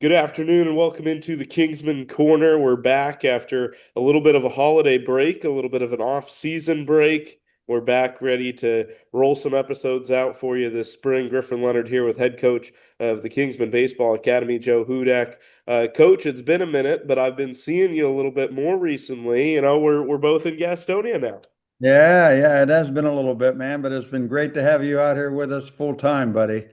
Good afternoon and welcome into the Kingsmen Corner. We're back after a little bit of a holiday break, a little bit of an off-season break. We're back ready to roll some episodes out for you this spring. Griffin Leonard here with head coach of the Kingsmen Baseball Academy, Joe Hudak. Coach, it's been a minute, but I've been seeing you a little bit more recently. We're both in Gastonia now. Yeah, it has been a little bit, man, but it's been great to have you out here with us full time, buddy.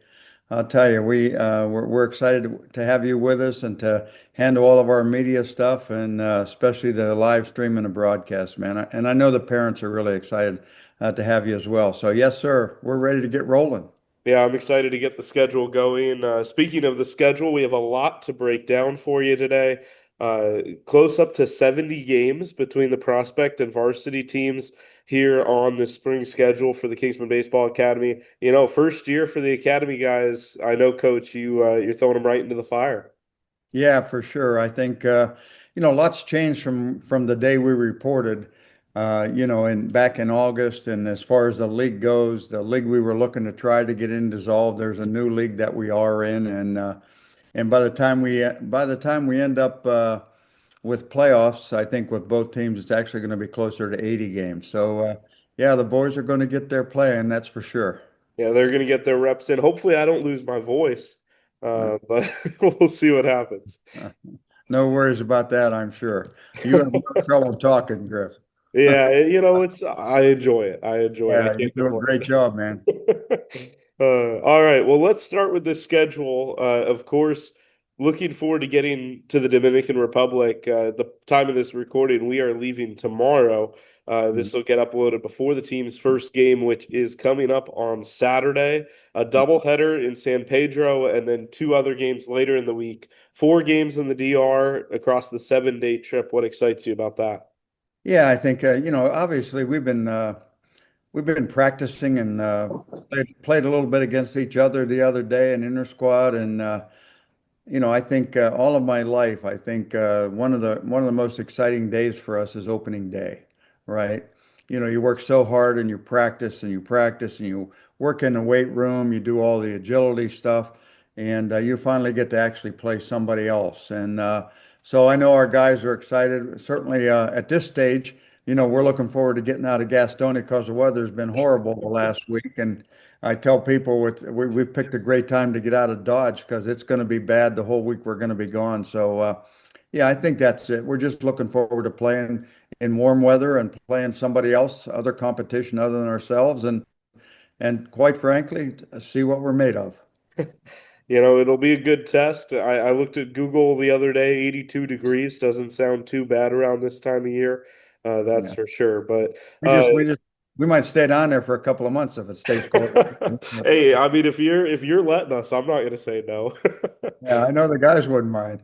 I'll tell you, we're excited to have you with us and to handle all of our media stuff and especially the live stream and the broadcast, man. And I know the parents are really excited to have you as well. So yes, sir, we're ready to get rolling. Yeah, I'm excited to get the schedule going. Speaking of the schedule, we have a lot to break down for you today. Close up to 70 games between the prospect and varsity teams here on the spring schedule for the Kingsman Baseball Academy. First year for the academy guys. I know, Coach, you're throwing them right into the fire. Yeah, for sure. I think lots changed from the day we reported, in back in August. And as far as the league goes, the league we were looking to try to get in dissolved, there's a new league that we are in, and by the time we end up with playoffs, I think with both teams, it's actually going to be closer to 80 games. So yeah, the boys are going to get their play, and that's for sure. Yeah, they're going to get their reps in. Hopefully, I don't lose my voice, but we'll see what happens. Uh, No worries about that, I'm sure. You have no trouble talking, Griff. Yeah, it's I enjoy it. I enjoy it. I Yeah, you can't do a great complain. job, man. All right. Well, let's start with this schedule. Of course, looking forward to getting to the Dominican Republic. The time of this recording, we are leaving tomorrow. This will get uploaded before the team's first game, which is coming up on Saturday. A doubleheader in San Pedro, and then two other games later in the week. Four games in the DR across the 7-day trip. What excites you about that? Yeah, I think obviously we've been practicing and played a little bit against each other the other day in inter squad, and I think all of my life, I think one of the most exciting days for us is opening day, right? You work so hard and you work in the weight room, you do all the agility stuff, and you finally get to actually play somebody else. And so I know our guys are excited. Certainly at this stage, we're looking forward to getting out of Gastonia because the weather's been horrible the last week, and I tell people we've picked a great time to get out of Dodge because it's going to be bad the whole week we're going to be gone. So, yeah, I think that's it. We're just looking forward to playing in warm weather and playing somebody else, other competition other than ourselves, and quite frankly, see what we're made of. It'll be a good test. I looked at Google the other day, 82 degrees doesn't sound too bad around this time of year. That's Yeah, for sure. But we just we just we might stay down there for a couple of months if it stays cold. hey, I mean, if you're letting us, I'm not gonna say no. Yeah, I know the guys wouldn't mind.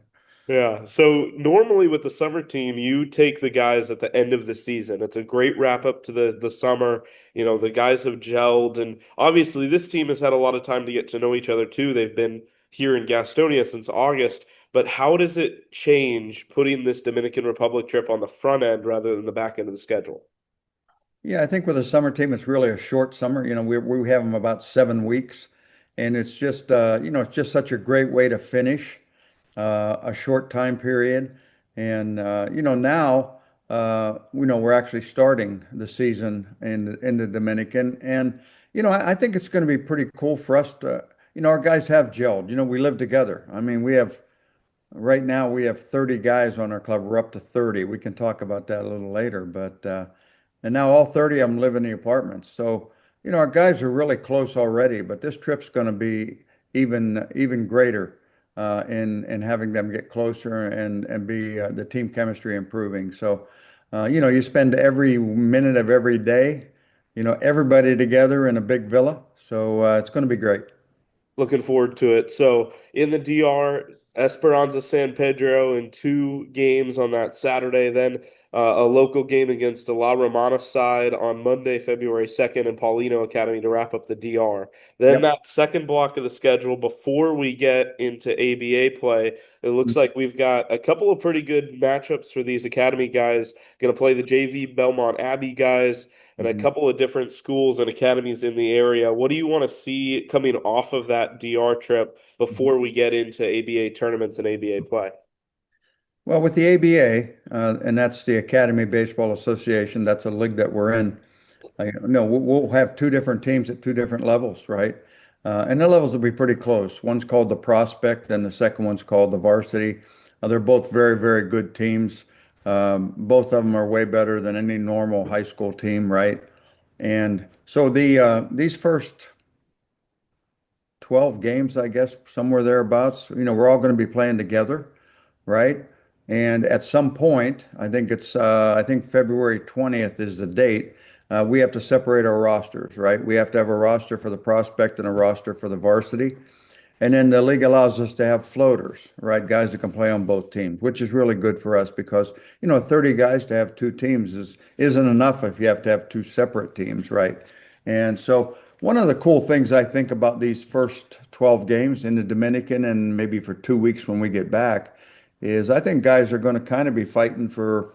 Yeah. So normally with the summer team, you take the guys at the end of the season. It's a great wrap up to the summer. The guys have gelled, and obviously this team has had a lot of time to get to know each other too. They've been here in Gastonia since August. But how does it change putting this Dominican Republic trip on the front end rather than the back end of the schedule? Yeah, I think with a summer team, it's really a short summer. We have them about 7 weeks, and it's just such a great way to finish a short time period. And now we're actually starting the season in the Dominican, and I think it's going to be pretty cool for us to. Our guys have gelled. We live together. I mean, right now we have 30 guys on our club. We're up to 30. We can talk about that a little later, but and now all 30 of them live in the apartments. So, our guys are really close already, but this trip's going to be even greater in having them get closer and be the team chemistry improving. So, you spend every minute of every day, everybody together in a big villa. So, it's going to be great. Looking forward to it. So in the DR, Esperanza San Pedro in two games on that Saturday. Then a local game against a La Romana side on Monday, February 2nd, in Paulino Academy to wrap up the DR. Then Yep. that second block of the schedule before we get into ABA play, it looks like we've got a couple of pretty good matchups for these academy guys. Going to play the JV Belmont Abbey guys and a Mhm. couple of different schools and academies in the area. What do you want to see coming off of that DR trip before we get into ABA tournaments and ABA play? Well, with the ABA, and that's the Academy Baseball Association, that's a league that we're in. No, we'll have two different teams at two different levels, right? And the levels will be pretty close. One's called the Prospect, and the second one's called the Varsity. They're both very, very good teams. Both of them are way better than any normal high school team, right? And so these first 12 games, I guess, somewhere thereabouts, we're all going to be playing together, right? And at some point, I think February 20th is the date. We have to separate our rosters, right? We have to have a roster for the prospect and a roster for the varsity. And then the league allows us to have floaters, right? Guys that can play on both teams, which is really good for us because, 30 guys to have two teams isn't enough if you have to have two separate teams, right? And so one of the cool things I think about these first 12 games in the Dominican and maybe for 2 weeks when we get back is I think guys are going to kind of be fighting for,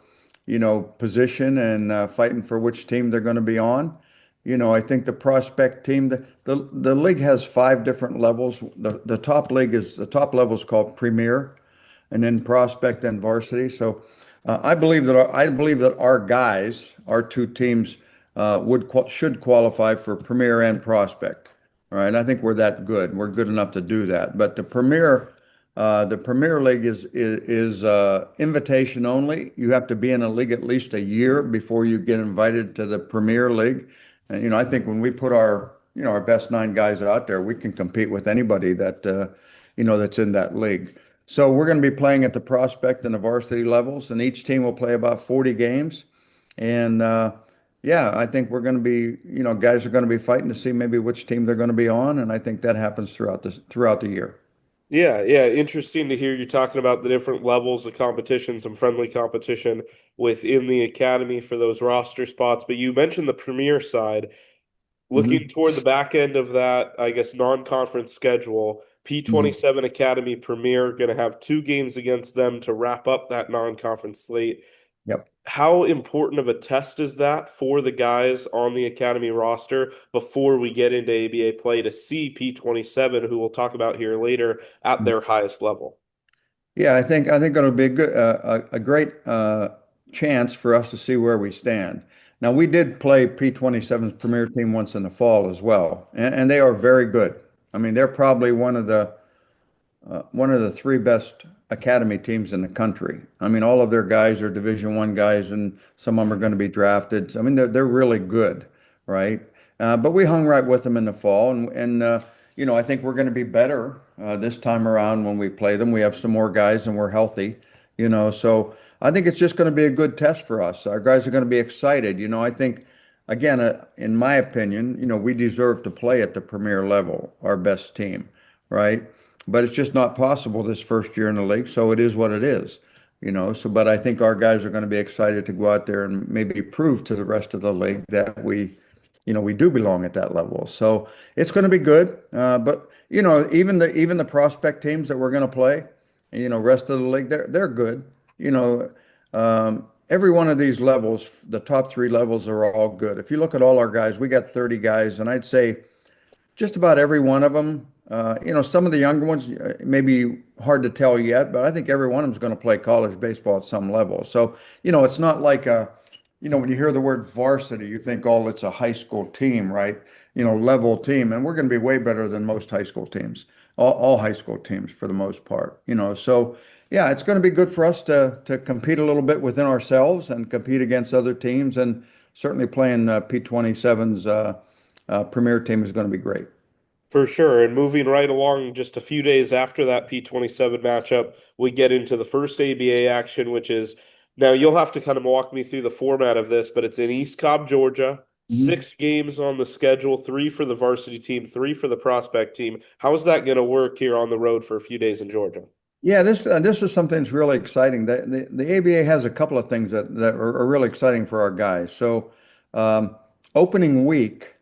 position and fighting for which team they're going to be on. I think the prospect team, the league has five different levels. The top level is called Premier, and then prospect and varsity. So I believe that our guys, our two teams, should qualify for Premier and prospect. All right, I think we're that good. We're good enough to do that. But the Premier League is invitation only. You have to be in a league at least a year before you get invited to the Premier League. And I think when we put our best nine guys out there, we can compete with anybody that's in that league. So we're going to be playing at the prospect and the varsity levels, and each team will play about 40 games. And yeah, I think we're going to be, guys are going to be fighting to see maybe which team they're going to be on, and I think that happens throughout the year. Yeah, yeah, interesting to hear you talking about the different levels of competition, some friendly competition within the academy for those roster spots. But you mentioned the premier side. Looking Hmm. toward the back end of that, I guess, non-conference schedule, Hmm. P27 Academy Premier going to have two games against them to wrap up that non-conference slate. Yep. How important of a test is that for the guys on the academy roster before we get into ABA play to see P27, who we'll talk about here later, at their highest level? Yeah, I think it'll be a great chance for us to see where we stand. Now, we did play P27's premier team once in the fall as well, and they are very good. I mean, they're probably one of the three best academy teams in the country. I mean, all of their guys are Division One guys, and some of them are going to be drafted. I mean, they're really good, right? But we hung right with them in the fall, and I think we're going to be better this time around when we play them. We have some more guys, and we're healthy, so I think it's just going to be a good test for us. Our guys are going to be excited. I think. Again, in my opinion, we deserve to play at the premier level, our best team, right? But it's just not possible this first year in the league, so it is what it is, but I think our guys are going to be excited to go out there and maybe prove to the rest of the league that we do belong at that level. So it's going to be good. But even the prospect teams that we're going to play, rest of the league, they're good. You know, every one of these levels, the top three levels are all good. If you look at all our guys, we got 30 guys, and I'd say just about every one of them. Some of the younger ones may be hard to tell yet, but I think every one of them is going to play college baseball at some level. So, it's not like when you hear the word varsity, you think, oh, it's a high school team, right? Level team. And we're going to be way better than most high school teams, all high school teams for the most part. So yeah, it's going to be good for us to compete a little bit within ourselves and compete against other teams. And certainly playing P27's premier team is going to be great. For sure. And moving right along, just a few days after that P27 matchup, we get into the first ABA action, which is now you'll have to kind of walk me through the format of this, but it's in East Cobb, Georgia. Mhm. 6 games on the schedule, three for the varsity team, three for the prospect team. How is that going to work here on the road for a few days in Georgia? Yeah, this is something that's really exciting. The ABA has a couple of things that are really exciting for our guys. So, um, opening week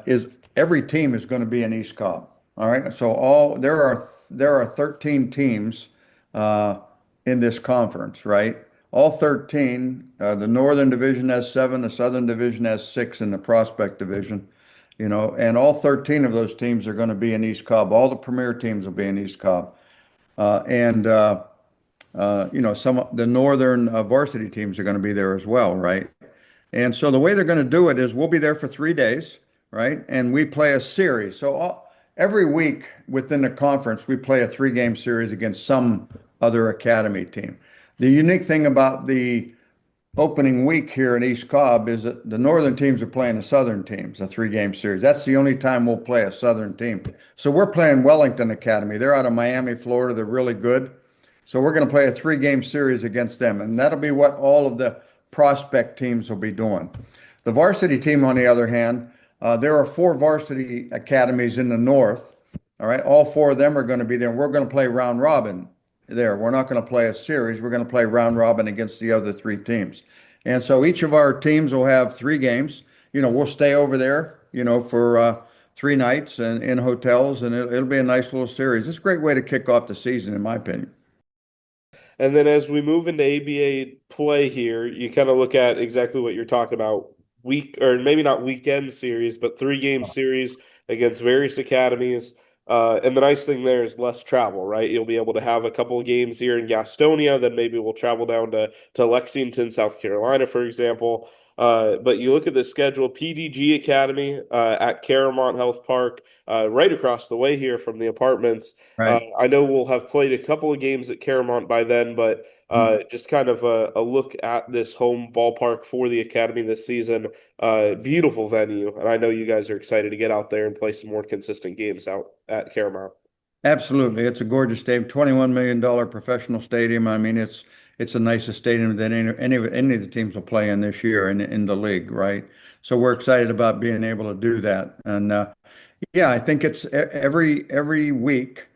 is every team is going to be in East Cobb. All right. So there are 13 teams uh, in this conference, right? All 13. The Northern Division has seven. The Southern Division has six in the Prospect Division. And all 13 of those teams are going to be in East Cobb. All the premier teams will be in East Cobb. And some the northern varsity teams are going to be there as well, right? And so the way they're going to do it is we'll be there for 3 days, right? And we play a series. So every week within the conference, we play a three-game series against some other academy team. The unique thing about the opening week here in East Cobb is that the northern teams are playing the southern teams, a three-game series. That's the only time we'll play a southern team. So we're playing Wellington Academy. They're out of Miami, Florida. They're really good. So we're going to play a three-game series against them, and that'll be what all of the prospect teams will be doing. The varsity team, on the other hand, there are four varsity academies in the north. All right, all four of them are going to be there. We're going to play round robin there. We're not going to play a series. We're going to play round robin against the other three teams. And so each of our teams will have three games. We'll stay over there, for 3 nights and in hotels, and it'll be a nice little series. It's a great way to kick off the season, in my opinion. And then as we move into ABA play here, you kind of look at exactly what you're talking about. Week or maybe not weekend series, but 3 game series against various academies. And the nice thing there is less travel, right? You'll be able to have a couple of games here in Gastonia, then maybe we'll travel down to Lexington, South Carolina, for example. But you look at the schedule, PDG Academy at Caramont Health Park, right across the way here from the apartments. Right. I know we'll have played a couple of games at Caramont by then, but just kind of a look at this home ballpark for the Academy this season. Beautiful venue, and I know you guys are excited to get out there and play some more consistent games out at Caramont. Absolutely. It's a gorgeous stadium, $21 million professional stadium. I mean, it's the nicest stadium that any of the teams will play in this year in the league, right? So we're excited about being able to do that. And yeah, I think it's every week.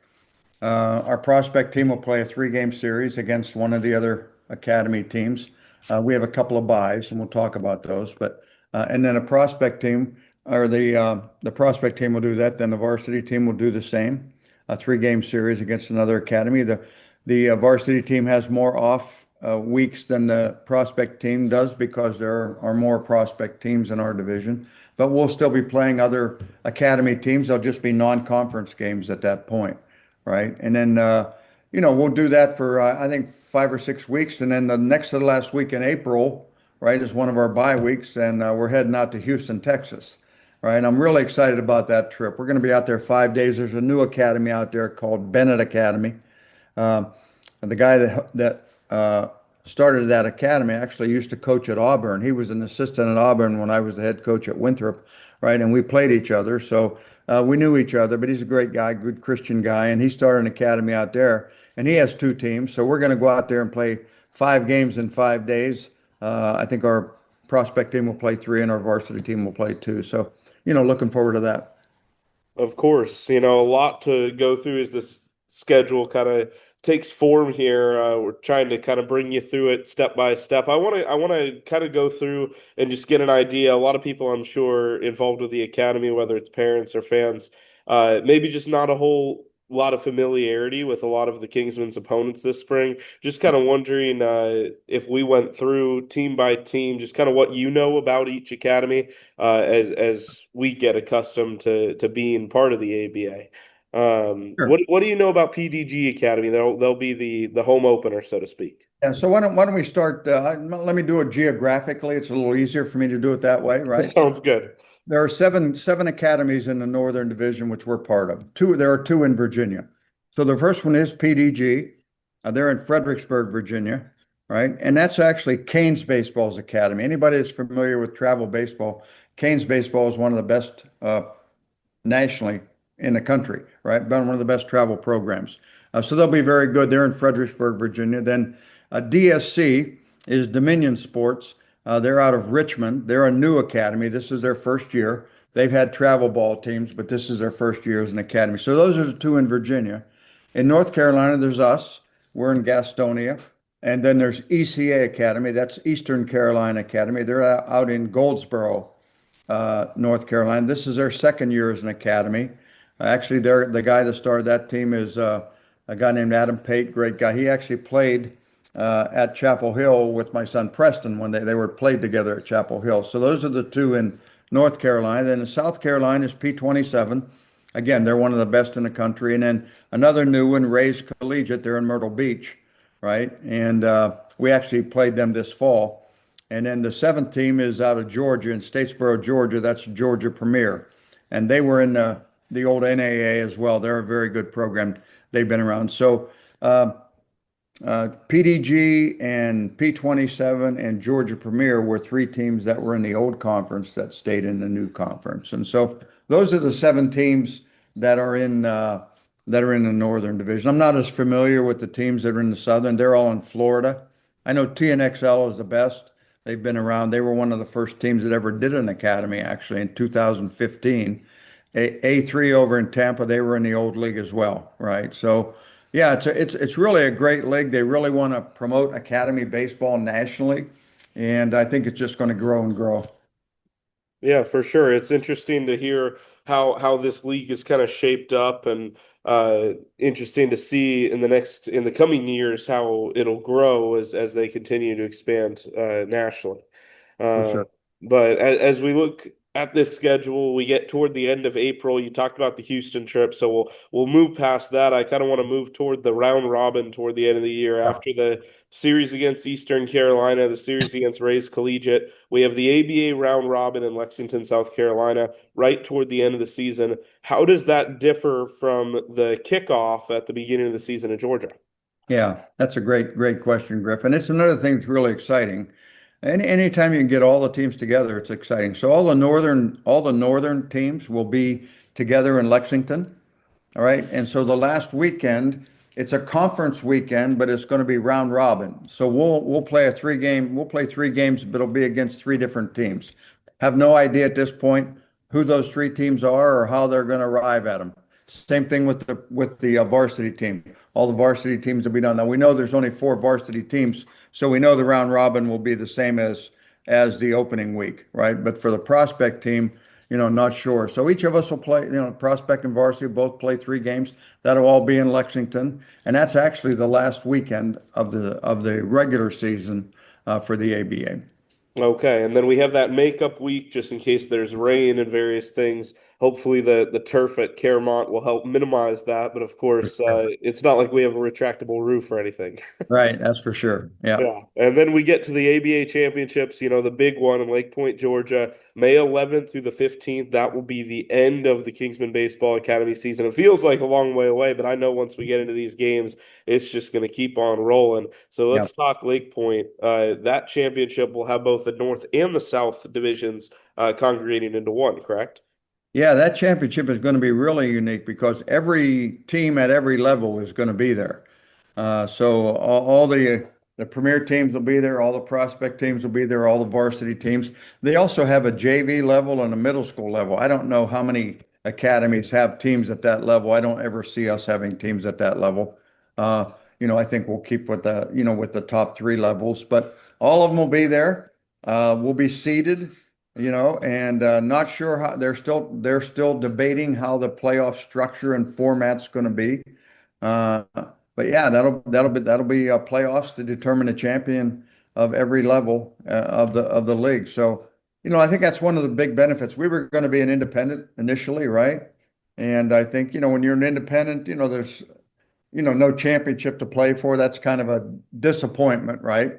Our prospect team will play a three-game series against one of the other academy teams. We have a couple of buys, and we'll talk about those. But and then a prospect team, or the prospect team will do that. Then the varsity team will do the same, a three-game series against another academy. The varsity team has more off weeks than the prospect team does because there are more prospect teams in our division. But we'll still be playing other academy teams. They'll just be non-conference games at that point, right? And then, we'll do that for, I think, 5 or 6 weeks. And then the next to the last week in April, right, is one of our bye weeks. And we're heading out to Houston, Texas, right? I'm really excited about that trip. We're going to be out there 5 days. There's a new academy out there called Bennett Academy. Um, and the guy that started that academy actually used to coach at Auburn. He was an assistant at Auburn when I was the head coach at Winthrop, right? And we played each other. So we knew each other, but he's a great guy, good Christian guy. And he started an academy out there. And he has two teams. So we're going to go out there and play 5 games in 5 days. I think our prospect team will play three and our varsity team will play two. So, looking forward to that. Of course, a lot to go through as this schedule kind of takes form here. We're trying to kind of bring you through it step by step. I want to kind of go through and just get an idea. A lot of people, I'm sure, involved with the academy, whether it's parents or fans, maybe just not a whole lot of familiarity with a lot of the Kingsmen's opponents this spring. Just kind of wondering if we went through team by team, just kind of what you know about each academy as we get accustomed to being part of the ABA. Sure. What do you know about PDG Academy? They'll be the home opener, so to speak. Yeah, so why don't we start? Let me do it geographically. It's a little easier for me to do it that way, That right? sounds good. There are seven academies in the Northern Division, which we're part of. There are two in Virginia. So the first one is PDG. They're in Fredericksburg, Virginia, right? And that's actually Canes Baseball's academy. Anybody that's familiar with travel baseball, Canes Baseball is one of the best nationally in the country, right? Been one of the best travel programs. So they'll be very good. They're in Fredericksburg, Virginia. Then DSC is Dominion Sports. They're out of Richmond. They're a new academy. This is their first year. They've had travel ball teams, but this is their first year as an academy. So those are the two in Virginia. In North Carolina, there's us. We're in Gastonia. And then there's ECA Academy. That's Eastern Carolina Academy. They're out in Goldsboro, North Carolina. This is their second year as an academy. Actually, the guy that started that team is a guy named Adam Pate, great guy. He actually played at Chapel Hill with my son Preston when they were played together at Chapel Hill. So those are the two in North Carolina. Then in South Carolina is P27. Again, they're one of the best in the country. And then another new one, Ray's Collegiate. They're in Myrtle Beach, right? And we actually played them this fall. And then the seventh team is out of Georgia, in Statesboro, Georgia. That's Georgia Premier. And they were in the old NAA as well. They're a very good program. They've been around. So PDG and P27 and Georgia Premier were three teams that were in the old conference that stayed in the new conference. And so those are the seven teams that are in the Northern Division. I'm not as familiar with the teams that are in the Southern. They're all in Florida. I know TNXL is the best. They've been around. They were one of the first teams that ever did an academy, actually, in 2015. A3 over in Tampa, they were in the old league as well, right? So, yeah, it's really a great league. They really want to promote academy baseball nationally, and I think it's just going to grow and grow. Yeah, for sure. It's interesting to hear how this league is kind of shaped up, and interesting to see in the coming years how it'll grow as they continue to expand nationally. For Uh, sure. but as we look at this schedule, we get toward the end of April. You talked about the Houston trip, so we'll move past that. I kind of want to move toward the round robin toward the end of the year Yeah. after the series against Eastern Carolina, the series against Ray's Collegiate. We have the ABA round robin in Lexington, South Carolina, right toward the end of the season. How does that differ from the kickoff at the beginning of the season in Georgia? Yeah, that's a great question, Griffin. It's another thing that's really exciting. Anytime you can get all the teams together, it's exciting. So all the northern teams will be together in Lexington. All right. And so the last weekend, it's a conference weekend, but it's going to be round robin. So we'll play three games, but it'll be against three different teams. Have no idea at this point who those three teams are or how they're going to arrive at them. Same thing with the varsity team. All the varsity teams will be done. Now we know there's only four varsity teams, so we know the round robin will be the same as the opening week, right? But for the prospect team, not sure. So each of us will play, prospect and varsity both play three games. That'll all be in Lexington, and that's actually the last weekend of the regular season for the ABA. Okay, and then we have that makeup week just in case there's rain and various things. Hopefully, the turf at Claremont will help minimize that. But of For course, sure. it's not like we have a retractable roof or anything. Right, that's for sure. Yeah. Yeah. And then we get to the ABA championships, the big one in Lake Point, Georgia, May 11th through the 15th. That will be the end of the Kingsman Baseball Academy season. It feels like a long way away, but I know once we get into these games, it's just going to keep on rolling. So Yeah. let's talk Lake Point. That championship will have both the North and the South divisions congregating into one, correct? Yeah, that championship is going to be really unique because every team at every level is going to be there. So all the premier teams will be there, all the prospect teams will be there, all the varsity teams. They also have a JV level and a middle school level. I don't know how many academies have teams at that level. I don't ever see us having teams at that level. I think we'll keep with the top three levels, but all of them will be there. We'll be seated, and not sure how they're still debating how the playoff structure and format's going to be. Uh, but yeah, that'll be playoffs to determine the champion of every level of the league. So, I think that's one of the big benefits. We were going to be an independent initially, right? And I think, when you're an independent, there's, no championship to play for. That's kind of a disappointment, right?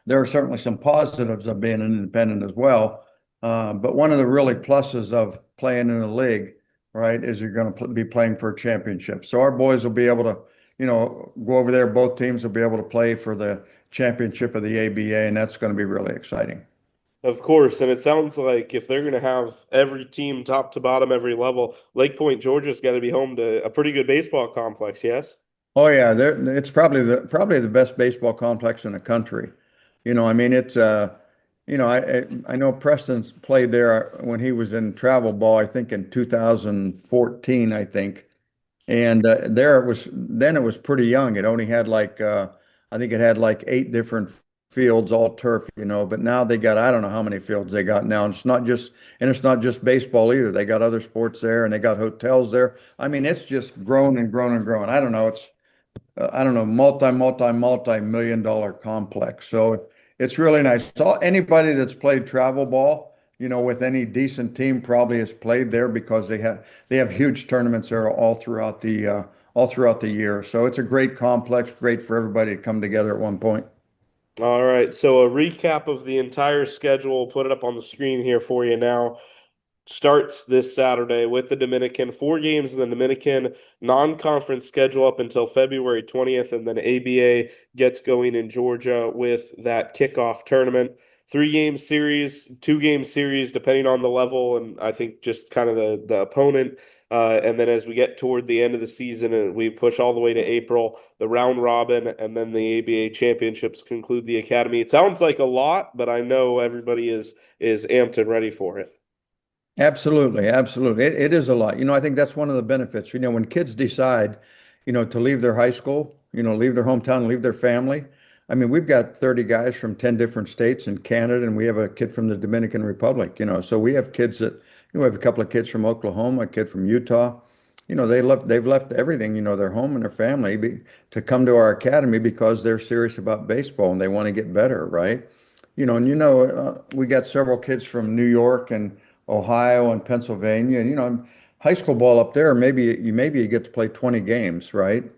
There are certainly some positives of being an independent as well. But one of the really pluses of playing in the league, right, is you're going to be playing for a championship. So our boys will be able to, go over there. Both teams will be able to play for the championship of the ABA, and that's going to be really exciting. Of course, and it sounds like if they're going to have every team top to bottom, every level, Lake Point, Georgia's got to be home to a pretty good baseball complex, yes? Oh yeah, it's probably the best baseball complex in the country. I mean it's I know Preston's played there when he was in travel ball, I think in 2014, I think. And there it was, then it was pretty young. It only had like, I think it had like 8 different fields, all turf, but now they got, I don't know how many fields they got now. And it's not just baseball either. They got other sports there and they got hotels there. I mean, it's just grown and grown and grown. I don't know, multi-million dollar complex. So it's really nice. So anybody that's played travel ball, with any decent team probably has played there because they have huge tournaments there all throughout the year. So it's a great complex, great for everybody to come together at one point. All right. So a recap of the entire schedule, put it up on the screen here for you now. Starts this Saturday with the Dominican. 4 games in the Dominican, non-conference schedule up until February 20th, and then ABA gets going in Georgia with that kickoff tournament. 3 game series, 2 game series, depending on the level, and I think just kind of the opponent. And then as we get toward the end of the season and we push all the way to April, the round robin, and then the ABA championships conclude the academy. It sounds like a lot, but I know everybody is amped and ready for it. Absolutely, absolutely. It is a lot. I think that's one of the benefits. When kids decide, to leave their high school, leave their hometown, leave their family. I mean, we've got 30 guys from 10 different states in Canada, and we have a kid from the Dominican Republic, So we have kids we have a couple of kids from Oklahoma, a kid from Utah. They've left everything, their home and their family to come to our academy because they're serious about baseball and they want to get better, right? We got several kids from New York and Ohio and Pennsylvania, and high school ball up there, maybe you get to play 20 games, right?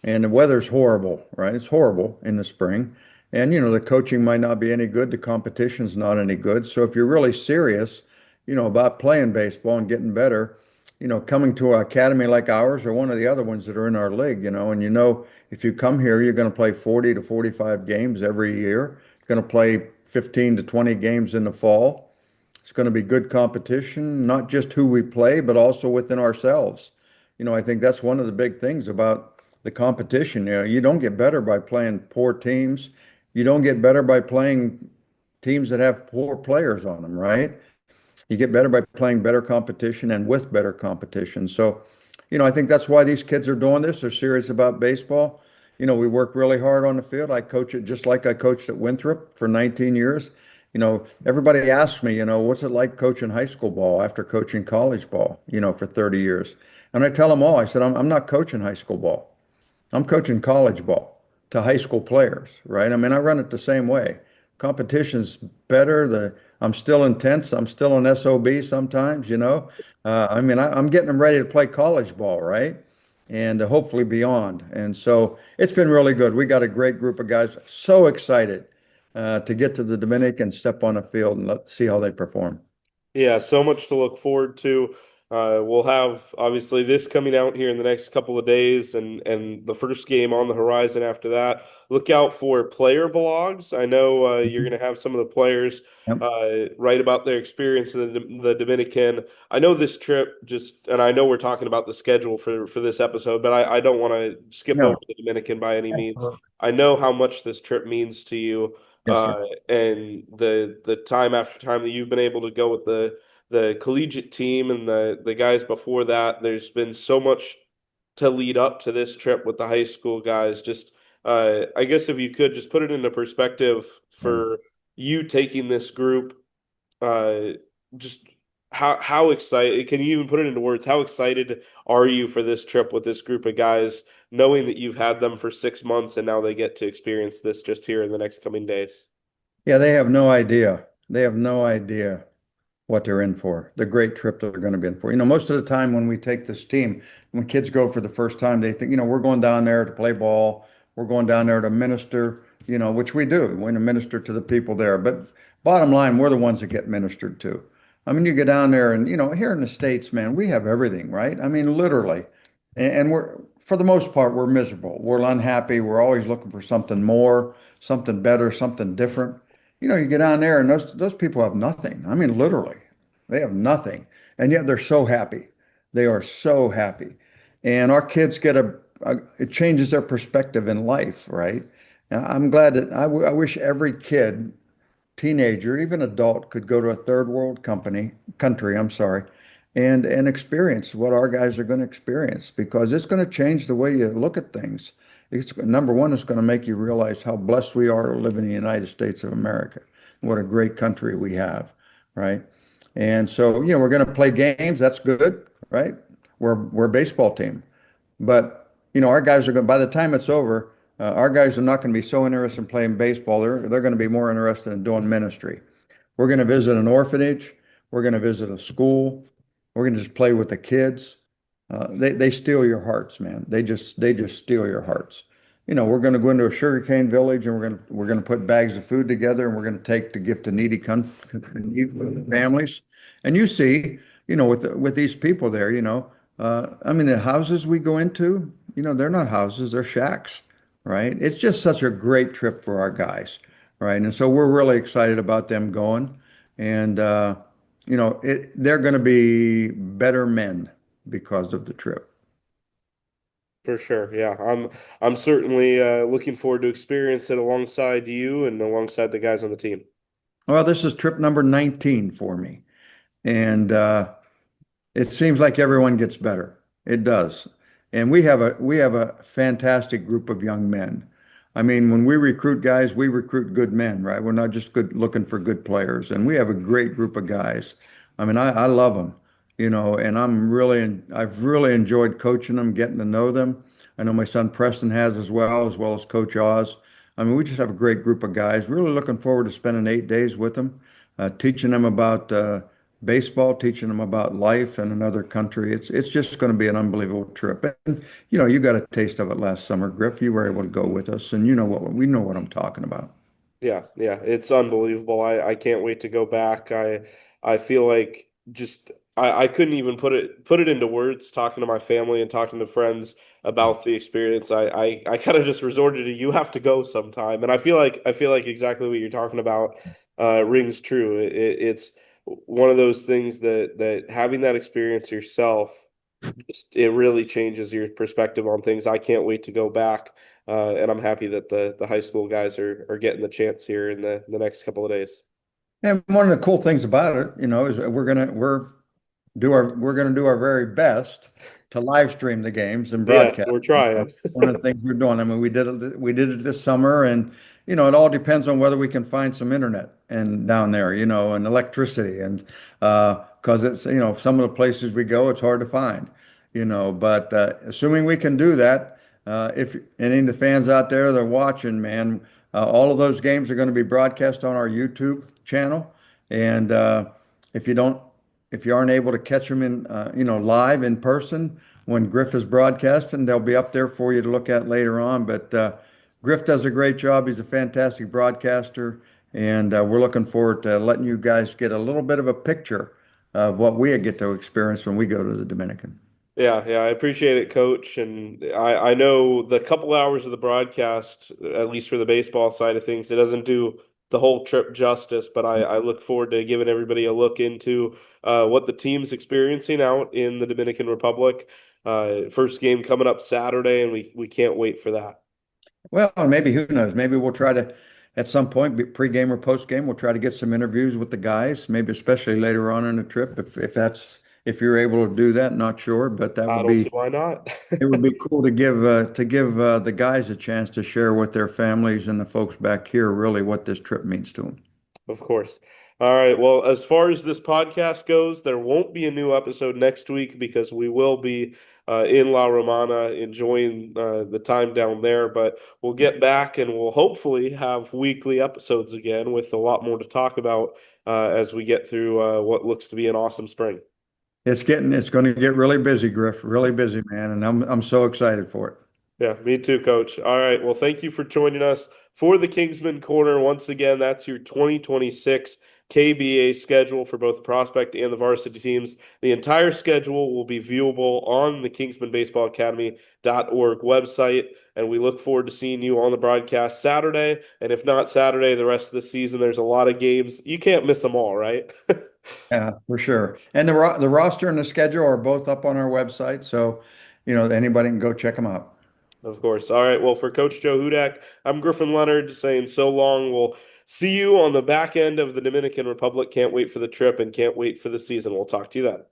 And the weather's horrible, right? It's horrible in the spring. And the coaching might not be any good, the competition's not any good. So if you're really serious, about playing baseball and getting better, coming to an academy like ours or one of the other ones that are in our league, and if you come here, you're going to play 40 to 45 games every year. You're going to play 15 to 20 games in the fall. It's going to be good competition, not just who we play, but also within ourselves. I think that's one of the big things about the competition. You don't get better by playing poor teams. You don't get better by playing teams that have poor players on them, right? You get better by playing better competition and with better competition. So, I think that's why these kids are doing this. They're serious about baseball. We work really hard on the field. I coach it just like I coached at Winthrop for 19 years. Everybody asks me, what's it like coaching high school ball after coaching college ball, for 30 years? And I tell them all, I said, I'm not coaching high school ball. I'm coaching college ball to high school players, right? I mean, I run it the same way. Competition's better. I'm still intense. I'm still an SOB sometimes, I mean, I'm getting them ready to play college ball, right? And hopefully beyond. And so it's been really good. We got a great group of guys. So excited to get to the Dominican, step on the field, and see how they perform. Yeah, so much to look forward to. We'll have obviously this coming out here in the next couple of days, and the first game on the horizon after that. Look out for player blogs. I know you're Mhm. going to have some of the players Yep. write about their experience in the Dominican. I know this trip just, and I know we're talking about the schedule for this episode, but I don't want to skip over No. the Dominican by any means. Absolutely. I know how much this trip means to you Yes, sir. and the time after time that you've been able to go with the collegiate team and the guys before that. There's been so much to lead up to this trip with the high school guys. Just I guess if you could just put it into perspective Yeah. for you taking this group, uh, just how excited can you even put it into words? How excited are you for this trip with this group of guys, knowing that you've had them for 6 months and now they get to experience this just here in the next coming days? Yeah, they have no idea. They have no idea what they're in for, the great trip that they're going to be in for. Most of the time when we take this team, when kids go for the first time, they think, we're going down there to play ball. We're going down there to minister, which we do. We're going to minister to the people there. But bottom line, we're the ones that get ministered to. I mean, you get down there and, here in the States, man, we have everything, right? I mean, literally. And for the most part, we're miserable. We're unhappy. We're always looking for something more, something better, something different. You get down there and those people have nothing. I mean, literally, they have nothing. And yet they're so happy. They are so happy. And our kids it changes their perspective in life, right? And I'm glad that I wish every kid, teenager, even adult could go to a third world country, I'm sorry, and experience what our guys are going to experience because it's going to change the way you look at things. It's number one, it's going to make you realize how blessed we are to live in the United States of America. What a great country we have, right? And so, we're going to play games. That's good, right? We're a baseball team. But our guys are going. By the time it's over, our guys are not going to be so interested in playing baseball. They're going to be more interested in doing ministry. We're going to visit an orphanage. We're going to visit a school. We're going to just play with the kids. They steal your hearts, man. They just steal your hearts. We're going to go into a sugarcane village and we're going to put bags of food together and we're going to take to give to needy families. And you see, with these people there, I mean, the houses we go into, they're not houses, they're shacks, right? It's just such a great trip for our guys, right? And so we're really excited about them going. And, they're going to be better men because of the trip. For sure. Yeah. I'm certainly looking forward to experience it alongside you and alongside the guys on the team. Well, this is trip number 19 for me. And it seems like everyone gets better. It does. And we have a fantastic group of young men. I mean, when we recruit guys, we recruit good men, right? We're not just good looking for good players. And we have a great group of guys. I mean, I love them, and I've really enjoyed coaching them, getting to know them. I know my son Preston has as well as Coach Oz. I mean, we just have a great group of guys. Really looking forward to spending 8 days with them, teaching them about baseball, teaching them about life in another country. It's just going to be an unbelievable trip. And you got a taste of it last summer, Griff. You were able to go with us, and we know what I'm talking about. Yeah, yeah, it's unbelievable. I can't wait to go back. I feel like just I couldn't even put it into words talking to my family and talking to friends about the experience. I kind of just resorted to you have to go sometime. And I feel like exactly what you're talking about rings true. It's one of those things that having that experience yourself it really changes your perspective on things. I can't wait to go back, and I'm happy that the high school guys are getting the chance here in the next couple of days. And one of the cool things about it, is that we're gonna do our very best to live stream the games and Yeah, broadcast. we're trying. One of the things we're doing. I mean, we did it this summer, and it all depends on whether we can find some internet and down there, and electricity, and because it's some of the places we go, it's hard to find, But assuming we can do that, if any of the fans out there that are watching, man, all of those games are going to be broadcast on our YouTube channel, and if you don't if you aren't able to catch them in, live in person when Griff is broadcasting, they'll be up there for you to look at later on. But Griff does a great job. He's a fantastic broadcaster, and we're looking forward to letting you guys get a little bit of a picture of what we get to experience when we go to the Dominican. Yeah, yeah, I appreciate it, Coach. And I know the couple hours of the broadcast, at least for the baseball side of things, it doesn't do the whole trip justice, but I look forward to giving everybody a look into what the team's experiencing out in the Dominican Republic. First game coming up Saturday, and we can't wait for that. Well, maybe who knows? Maybe we'll try to, at some point, pre-game or post-game, we'll try to get some interviews with the guys. Maybe especially later on in the trip, if you're able to do that. Not sure, but that I would don't be see why not. it would be cool to give the guys a chance to share with their families and the folks back here really what this trip means to them. Of course. All right. Well, as far as this podcast goes, there won't be a new episode next week because we will be in La Romana enjoying the time down there. But we'll get back and we'll hopefully have weekly episodes again with a lot more to talk about as we get through what looks to be an awesome spring. It's going to get really busy, Griff, really busy, man, and I'm so excited for it. Yeah, me too, Coach. All right. Well, thank you for joining us for the Kingsman Corner. Once again, that's your 2026 KBA schedule for both the prospect and the varsity teams. The entire schedule will be viewable on the KingsmanBaseballAcademy.org website. And we look forward to seeing you on the broadcast Saturday. And if not Saturday, the rest of the season, there's a lot of games. You can't miss them all, right? Yeah, for sure. And the roster and the schedule are both up on our website, so anybody can go check them out. Of course. All right. Well, for Coach Joe Hudak, I'm Griffin Leonard saying so long. We'll see you on the back end of the Dominican Republic. Can't wait for the trip and can't wait for the season. We'll talk to you then.